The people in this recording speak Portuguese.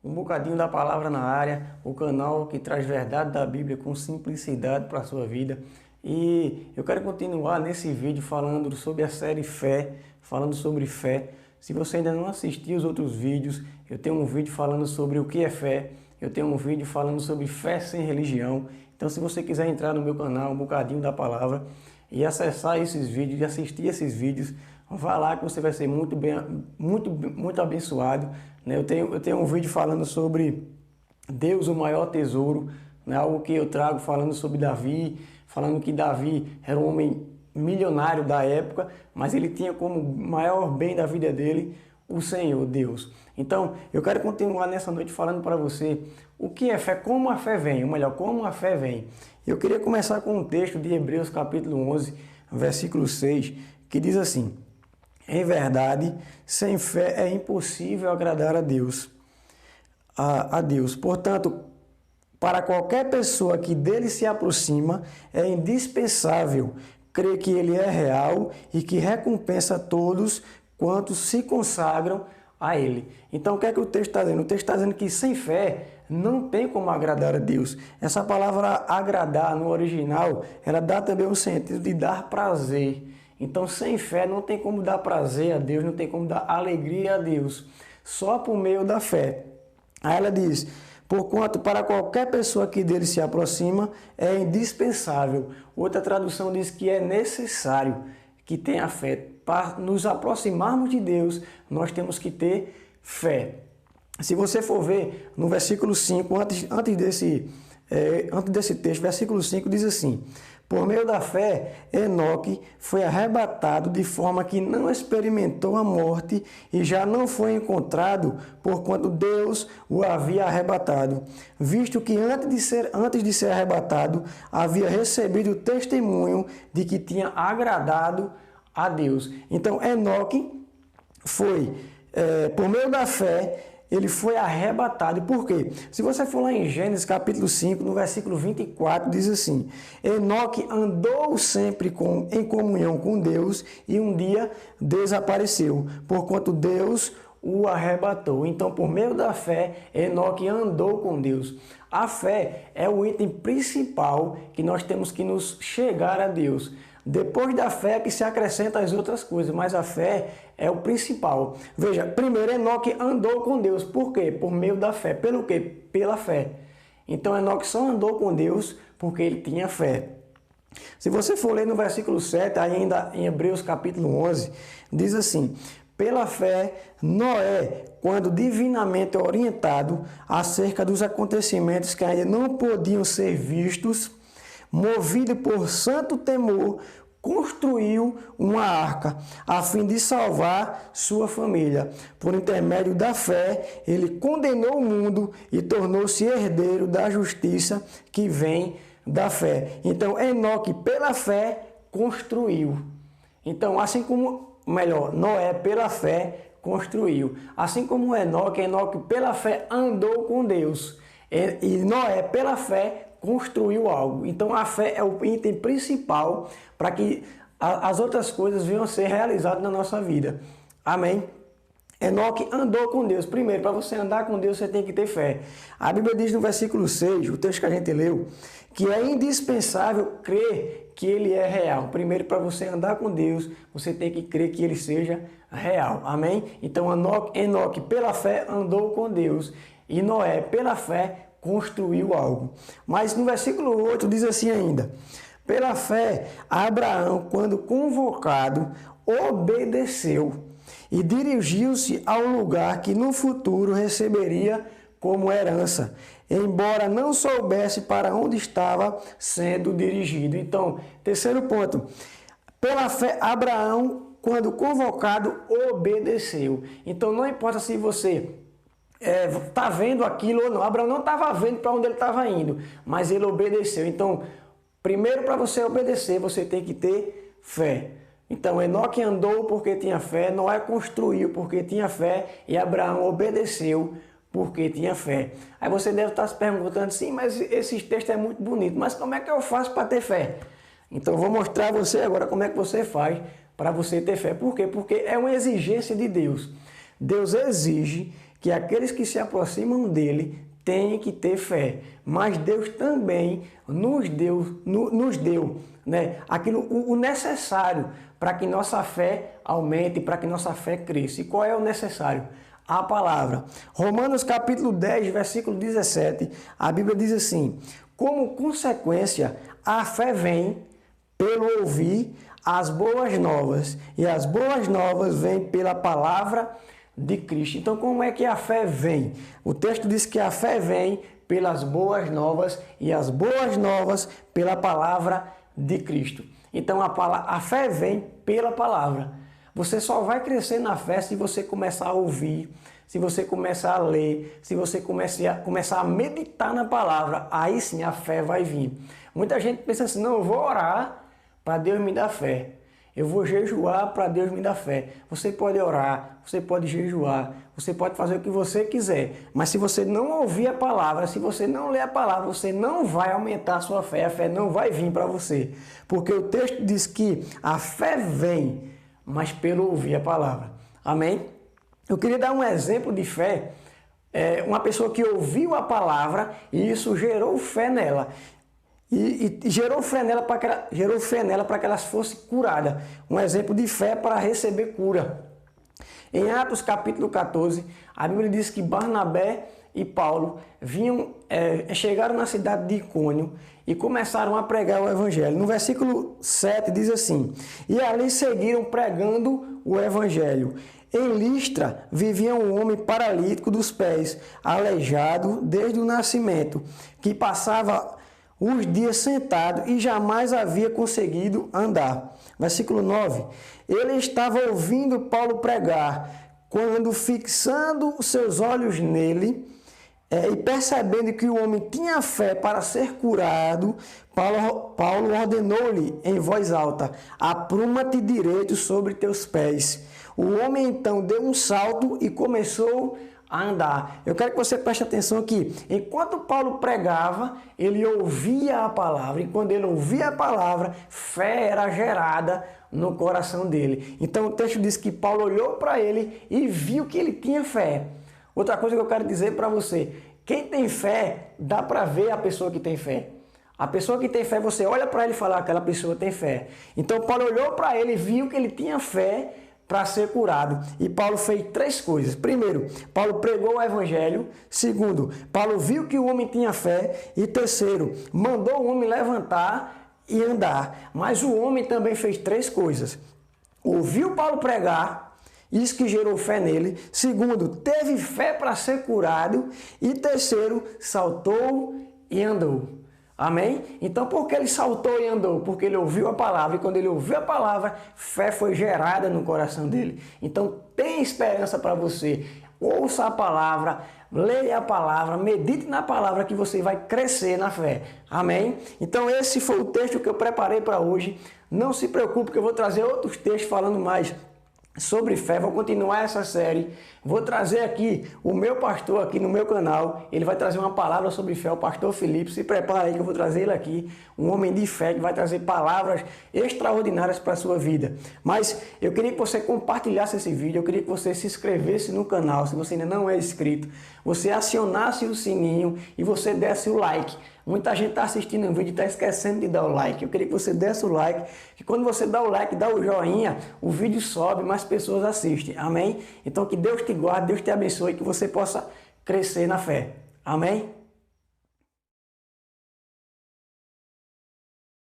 Um bocadinho da palavra na área, o canal que traz verdade da Bíblia com simplicidade para a sua vida. E eu quero continuar nesse vídeo falando sobre a série Fé, falando sobre fé. Se você ainda não assistiu os outros vídeos, eu tenho um vídeo falando sobre o que é fé, eu tenho um vídeo falando sobre fé sem religião. Então, se você quiser entrar no meu canal, um bocadinho da palavra, e acessar esses vídeos, e assistir esses vídeos, vá lá que você vai ser muito abençoado. Eu tenho um vídeo falando sobre Deus, o maior tesouro, algo que eu trago falando sobre Davi, falando que Davi era um homem milionário da época, mas ele tinha como maior bem da vida dele o Senhor, Deus. Então, eu quero continuar nessa noite falando para você o que é fé, como a fé vem, ou melhor, como a fé vem. Eu queria começar com um texto de Hebreus capítulo 11, versículo 6, que diz assim: em verdade, sem fé é impossível agradar a Deus. Portanto, para qualquer pessoa que dele se aproxima, é indispensável crer que ele é real e que recompensa todos quantos se consagram a ele. Então, o que é que o texto está dizendo? O texto está dizendo que sem fé não tem como agradar a Deus. Essa palavra agradar no original, ela dá também o sentido de dar prazer. Então, sem fé não tem como dar prazer a Deus, não tem como dar alegria a Deus. Só por meio da fé. Aí ela diz: porquanto para qualquer pessoa que dele se aproxima, é indispensável. Outra tradução diz que é necessário que tenha fé. Para nos aproximarmos de Deus, nós temos que ter fé. Se você for ver no versículo 5, antes desse texto, versículo 5 diz assim: por meio da fé, Enoque foi arrebatado de forma que não experimentou a morte e já não foi encontrado, porquanto Deus o havia arrebatado, visto que antes de ser arrebatado, havia recebido o testemunho de que tinha agradado a Deus. Então, Enoque foi, por meio da fé, ele foi arrebatado. Por quê? Se você for lá em Gênesis capítulo 5, no versículo 24, diz assim: Enoque andou sempre em comunhão com Deus e um dia desapareceu, porquanto Deus o arrebatou. Então, por meio da fé, Enoque andou com Deus. A fé é o item principal que nós temos que nos chegar a Deus. Depois da fé que se acrescentam as outras coisas, mas a fé é o principal. Veja, primeiro Enoque andou com Deus. Por quê? Por meio da fé. Pelo quê? Pela fé. Então Enoque só andou com Deus porque ele tinha fé. Se você for ler no versículo 7, ainda em Hebreus capítulo 11, diz assim: pela fé, Noé, quando divinamente orientado acerca dos acontecimentos que ainda não podiam ser vistos, movido por santo temor, construiu uma arca, a fim de salvar sua família. Por intermédio da fé, ele condenou o mundo e tornou-se herdeiro da justiça que vem da fé. Então, Enoque, pela fé, construiu. Então, Noé, pela fé, construiu. Assim como Enoque pela fé, andou com Deus. E Noé, pela fé, construiu algo. Então a fé é o item principal para que as outras coisas venham a ser realizadas na nossa vida. Amém? Enoque andou com Deus. Primeiro, para você andar com Deus, você tem que ter fé. A Bíblia diz no versículo 6, o texto que a gente leu, que é indispensável crer que Ele é real. Primeiro, para você andar com Deus, você tem que crer que Ele seja real. Amém? Então Enoque pela fé andou com Deus. E Noé, pela fé, construiu algo. Mas no versículo 8 diz assim ainda: pela fé, Abraão, quando convocado, obedeceu e dirigiu-se ao lugar que no futuro receberia como herança, embora não soubesse para onde estava sendo dirigido. Então, terceiro ponto: pela fé, Abraão, quando convocado, obedeceu. Então, não importa se você está vendo aquilo ou não. Abraão não estava vendo para onde ele estava indo, mas ele obedeceu. Então, primeiro, para você obedecer, você tem que ter fé. Então, Enoque andou porque tinha fé, Noé construiu porque tinha fé e Abraão obedeceu porque tinha fé. Aí você deve estar se perguntando: sim, mas esse texto é muito bonito, mas como é que eu faço para ter fé? Então, eu vou mostrar a você agora como é que você faz para você ter fé. Por quê? Porque é uma exigência de Deus. Deus exige que aqueles que se aproximam dele têm que ter fé. Mas Deus também nos deu, né, aquilo, o necessário para que nossa fé aumente, para que nossa fé cresça. E qual é o necessário? A palavra. Romanos capítulo 10, versículo 17, a Bíblia diz assim: como consequência, a fé vem pelo ouvir as boas novas, e as boas novas vêm pela palavra de Cristo. Então, como é que a fé vem? O texto diz que a fé vem pelas boas novas, e as boas novas pela palavra de Cristo. Então, a fé vem pela palavra. Você só vai crescer na fé se você começar a ouvir, se você começar a ler, se você começar a meditar na palavra. Aí sim a fé vai vir. Muita gente pensa assim: não, eu vou orar para Deus me dar fé. Eu vou jejuar para Deus me dar fé. Você pode orar, você pode jejuar, você pode fazer o que você quiser. Mas se você não ouvir a palavra, se você não ler a palavra, você não vai aumentar a sua fé. A fé não vai vir para você. Porque o texto diz que a fé vem, mas pelo ouvir a palavra. Amém? Eu queria dar um exemplo de fé. Uma pessoa que ouviu a palavra e isso gerou fé nela. E gerou fé nela para que ela fosse curada. Um exemplo de fé para receber cura. Em Atos capítulo 14, a Bíblia diz que Barnabé e Paulo chegaram na cidade de Icônio e começaram a pregar o evangelho. No versículo 7 diz assim: e ali seguiram pregando o evangelho. Em Listra vivia um homem paralítico dos pés, aleijado desde o nascimento, que passava os dias sentado e jamais havia conseguido andar. Versículo 9. Ele estava ouvindo Paulo pregar, quando fixando os seus olhos nele, e percebendo que o homem tinha fé para ser curado, Paulo ordenou-lhe em voz alta: apruma-te direito sobre teus pés. O homem então deu um salto e começou a andar. Eu quero que você preste atenção aqui. Enquanto Paulo pregava, ele ouvia a palavra. E quando ele ouvia a palavra, fé era gerada no coração dele. Então o texto diz que Paulo olhou para ele e viu que ele tinha fé. Outra coisa que eu quero dizer para você: quem tem fé, dá para ver a pessoa que tem fé. A pessoa que tem fé, você olha para ele e fala: aquela pessoa tem fé. Então Paulo olhou para ele e viu que ele tinha fé para ser curado. E Paulo fez 3 coisas. Primeiro, Paulo pregou o evangelho. Segundo, Paulo viu que o homem tinha fé. E terceiro, mandou o homem levantar e andar. Mas o homem também fez 3 coisas. Ouviu Paulo pregar, isso que gerou fé nele. Segundo, teve fé para ser curado. E terceiro, saltou e andou. Amém? Então, por que ele saltou e andou? Porque ele ouviu a palavra. E quando ele ouviu a palavra, fé foi gerada no coração dele. Então, tem esperança para você. Ouça a palavra, leia a palavra, medite na palavra, que você vai crescer na fé. Amém? Então, esse foi o texto que eu preparei para hoje. Não se preocupe que eu vou trazer outros textos falando mais sobre fé. Vou continuar essa série. Vou trazer aqui o meu pastor aqui no meu canal. Ele vai trazer uma palavra sobre fé, o pastor Felipe. Se prepara aí que eu vou trazer ele aqui, um homem de fé que vai trazer palavras extraordinárias para a sua vida. Mas eu queria que você compartilhasse esse vídeo. Eu queria que você se inscrevesse no canal, se você ainda não é inscrito. Você acionasse o sininho e você desse o like. Muita gente está assistindo o vídeo e está esquecendo de dar o like. Eu queria que você desse o like, que quando você dá o like, dá o joinha, o vídeo sobe, mais pessoas assistem. Amém? Então que Deus te guarde, Deus te abençoe e que você possa crescer na fé. Amém?